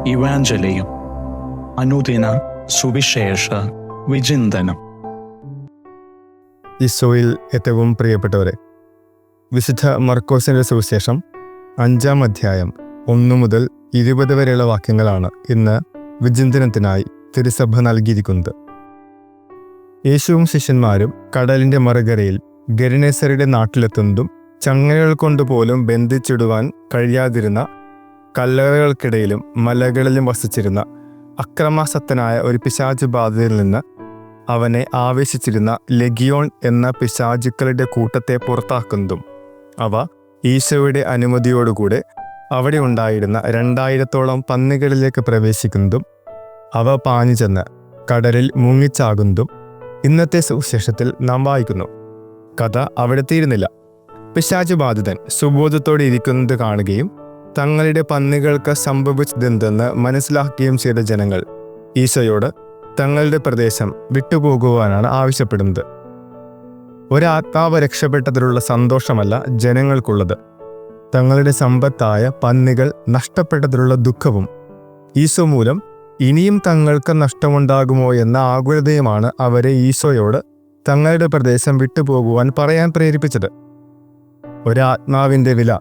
ഇവാഞ്ചലിയും അനുദിന സുവിശേഷ വിചിന്തനം. ഈശോയിൽ ഏറ്റവും പ്രിയപ്പെട്ടവരെ, വിശുദ്ധ മർക്കോസിന്റെ സുവിശേഷം 5-ാം അധ്യായം 1 മുതൽ 20 വരെയുള്ള വാക്യങ്ങളാണ് ഇന്ന് വിചിന്തനത്തിനായി തിരുസഭ നൽകിയിരിക്കുന്നത്. യേശുവും ശിഷ്യന്മാരും കടലിന്റെ മറുകരയിൽ ഗെരനേസരുടെ നാട്ടിലെത്തുന്നതും ചങ്ങലകൾ കൊണ്ടുപോലും ബന്ധിച്ചിടുവാൻ കഴിയാതിരുന്ന കല്ലറകൾക്കിടയിലും മലകളിലും വസിച്ചിരുന്ന അക്രമാസക്തനായ ഒരു പിശാച് ബാധിതരിൽ നിന്ന് അവനെ ആവേശിച്ചിരുന്ന ലെഗിയോൺ എന്ന പിശാചുക്കളുടെ കൂട്ടത്തെ പുറത്താക്കുന്നതും അവ ഈശോയുടെ അനുമതിയോടുകൂടെ അവിടെ ഉണ്ടായിരുന്ന 2000-ഓളം പന്നികളിലേക്ക് പ്രവേശിക്കുന്നതും അവ പാഞ്ഞു ചെന്ന് കടലിൽ മുങ്ങിച്ചാകുന്നതും ഇന്നത്തെ സുവിശേഷത്തിൽ നാം വായിക്കുന്നു. കഥ അവിടെ തീരുന്നില്ല. പിശാച് ബാധിതൻ സുബോധത്തോടെ ഇരിക്കുന്നത് കാണുകയും തങ്ങളുടെ പന്നികൾക്ക് സംഭവിച്ചതെന്തെന്ന് മനസ്സിലാക്കുകയും ചെയ്ത ജനങ്ങൾ ഈശോയോട് തങ്ങളുടെ പ്രദേശം വിട്ടുപോകുവാനാണ് ആവശ്യപ്പെടുന്നത്. ഒരാത്മാവ് രക്ഷപ്പെട്ടതിലുള്ള സന്തോഷമല്ല ജനങ്ങൾക്കുള്ളത്, തങ്ങളുടെ സമ്പത്തായ പന്നികൾ നഷ്ടപ്പെട്ടതിലുള്ള ദുഃഖവും ഈശോ മൂലം ഇനിയും തങ്ങൾക്ക് നഷ്ടമുണ്ടാകുമോ എന്ന ആകുലതയുമാണ് അവരെ ഈശോയോട് തങ്ങളുടെ പ്രദേശം വിട്ടുപോകുവാൻ പറയാൻ പ്രേരിപ്പിച്ചത്. ഒരാത്മാവിൻ്റെ വില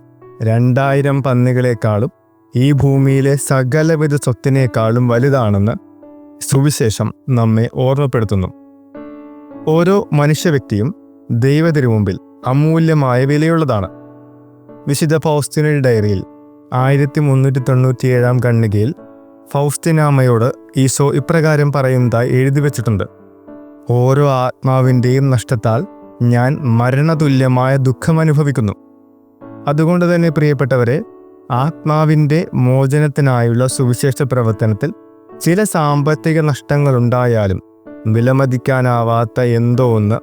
2000 പന്നികളെക്കാളും ഈ ഭൂമിയിലെ സകലവിധ സ്വത്തിനേക്കാളും വലുതാണെന്ന് സുവിശേഷം നമ്മെ ഓർമ്മപ്പെടുത്തുന്നു. ഓരോ മനുഷ്യവ്യക്തിയും ദൈവത്തിനു അമൂല്യമായ വിലയുള്ളതാണ്. വിശുദ്ധ ഫൗസ്തീനയുടെ ഡയറിയിൽ 1397 ഖണ്ഡികയിൽ ഫൗസ്തീനാമ്മയോട് ഈശോ ഇപ്രകാരം പറയുന്നതായി എഴുതി വച്ചിട്ടുണ്ട്: ഓരോ ആത്മാവിൻ്റെയും നഷ്ടത്താൽ ഞാൻ മരണതുല്യമായ ദുഃഖമനുഭവിക്കുന്നു. അതുകൊണ്ട് തന്നെ പ്രിയപ്പെട്ടവരെ, ആത്മാവിൻ്റെ മോചനത്തിനായുള്ള സുവിശേഷ പ്രവർത്തനത്തിൽ ചില സാമ്പത്തിക നഷ്ടങ്ങളുണ്ടായാലും വിലമതിക്കാനാവാത്ത എന്തോ ഒന്ന്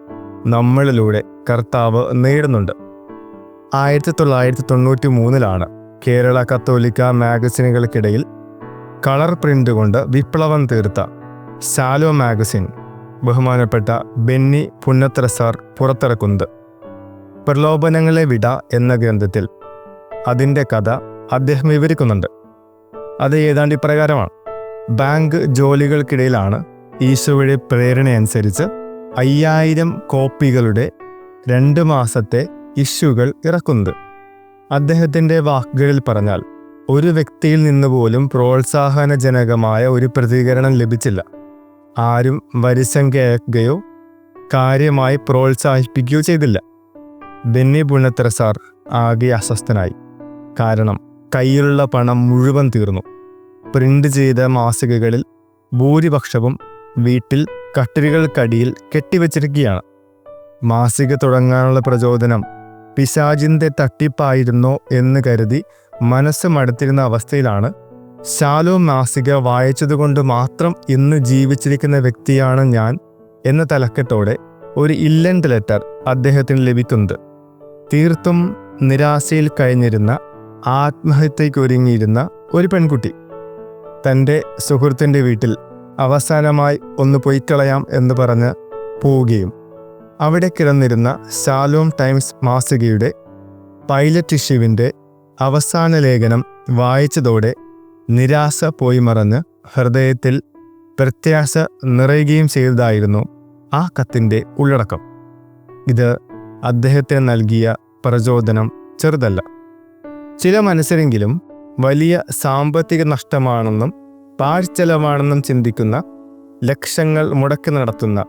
നമ്മളിലൂടെ കർത്താവ് നേടുന്നുണ്ട്. 1993 കേരള കത്തോലിക്ക മാഗസിനുകൾക്കിടയിൽ കളർ പ്രിന്റ് കൊണ്ട് വിപ്ലവം തീർത്ത ശാലോ മാഗസിൻ ബഹുമാനപ്പെട്ട ബെന്നി പുന്നത്ര സാർ പുറത്തിറക്കുന്നത്. പ്രലോഭനങ്ങളെ വിട എന്ന ഗ്രന്ഥത്തിൽ അതിൻ്റെ കഥ അദ്ദേഹം വിവരിക്കുന്നുണ്ട്. അത് ഏതാണ്ട് ഇപ്രകാരമാണ്: ബാങ്ക് ജോലികൾക്കിടയിലാണ് ഈശോയുടെ പ്രേരണയനുസരിച്ച് 5000 കോപ്പികളുടെ 2 മാസത്തെ ഇഷ്യൂകൾ ഇറക്കുന്നത്. അദ്ദേഹത്തിൻ്റെ വാക്കുകളിൽ പറഞ്ഞാൽ, ഒരു വ്യക്തിയിൽ നിന്ന് പോലും പ്രോത്സാഹനജനകമായ ഒരു പ്രതികരണം ലഭിച്ചില്ല. ആരും വരിസംഖ്യ അയക്കുകയോ കാര്യമായി പ്രോത്സാഹിപ്പിക്കുകയോ ചെയ്തില്ല. ബെന്നി പുന്നത്ര സാർ ആകെ അസ്വസ്ഥനായി. കാരണം കയ്യിലുള്ള പണം മുഴുവൻ തീർന്നു. പ്രിന്റ് ചെയ്ത മാസികകളിൽ ഭൂരിപക്ഷവും വീട്ടിൽ കട്ടിലുകൾക്കടിയിൽ കെട്ടിവച്ചിരിക്കുകയാണ്. മാസിക തുടങ്ങാനുള്ള പ്രചോദനം പിശാചിൻ്റെ തട്ടിപ്പായിരുന്നോ എന്ന് കരുതി മനസ്സ് മടുത്തിരുന്ന അവസ്ഥയിലാണ് ശാലോ മാസിക വായിച്ചതുകൊണ്ട് മാത്രം ഇന്ന് ജീവിച്ചിരിക്കുന്ന വ്യക്തിയാണ് ഞാൻ എന്ന തലക്കെട്ടോടെ ഒരു ഇല്ലൻ്റ് ലെറ്റർ അദ്ദേഹത്തിന് ലഭിക്കുന്നത്. തീർത്തും നിരാശയിൽ കഴിഞ്ഞിരുന്ന, ആത്മഹത്യക്കൊരുങ്ങിയിരുന്ന ഒരു പെൺകുട്ടി തൻ്റെ സുഹൃത്തിൻ്റെ വീട്ടിൽ അവസാനമായി ഒന്ന് പൊയ്ക്കളയാം എന്ന് പറഞ്ഞ് പോവുകയും അവിടെ കിടന്നിരുന്ന ശാലോം ടൈംസ് മാസികയുടെ പൈലറ്റ് ഇഷ്യൂവിൻ്റെ അവസാന ലേഖനം വായിച്ചതോടെ നിരാശ പോയി മറഞ്ഞ് ഹൃദയത്തിൽ പ്രത്യാശ നിറയുകയും ചെയ്തതായിരുന്നു ആ കത്തിൻ്റെ ഉള്ളടക്കം. ഇത് അദ്ദേഹത്തിന് നൽകിയ പ്രചോദനം ചെറുതല്ല. ചില മനസ്സിലെങ്കിലും വലിയ സാമ്പത്തിക നഷ്ടമാണെന്നും പാഴ്ചെലവാണെന്നും ചിന്തിക്കുന്ന, ലക്ഷങ്ങൾ മുടക്കി നടത്തുന്ന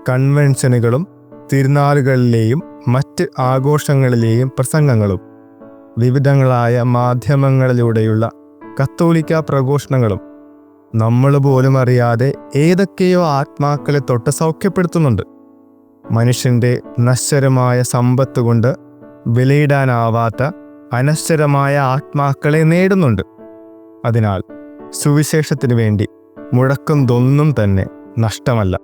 കൺവെൻഷനുകളും തിരുനാളുകളിലെയും മറ്റ് ആഘോഷങ്ങളിലെയും പ്രസംഗങ്ങളും വിവിധങ്ങളായ മാധ്യമങ്ങളിലൂടെയുള്ള കത്തോലിക്ക പ്രഘോഷണങ്ങളും നമ്മൾ പോലും അറിയാതെ ഏതൊക്കെയോ ആത്മാക്കളെ തൊട്ട് സൗഖ്യപ്പെടുത്തുന്നുണ്ട്. മനുഷ്യൻ്റെ നശ്വരമായ സമ്പത്ത് കൊണ്ട് വിലയിടാനാവാത്ത അനശ്വരമായ ആത്മാക്കളെ നേടുന്നുണ്ട്. അതിനാൽ സുവിശേഷത്തിനു വേണ്ടി മുടക്കുന്നതൊന്നും തന്നെ നഷ്ടമല്ല.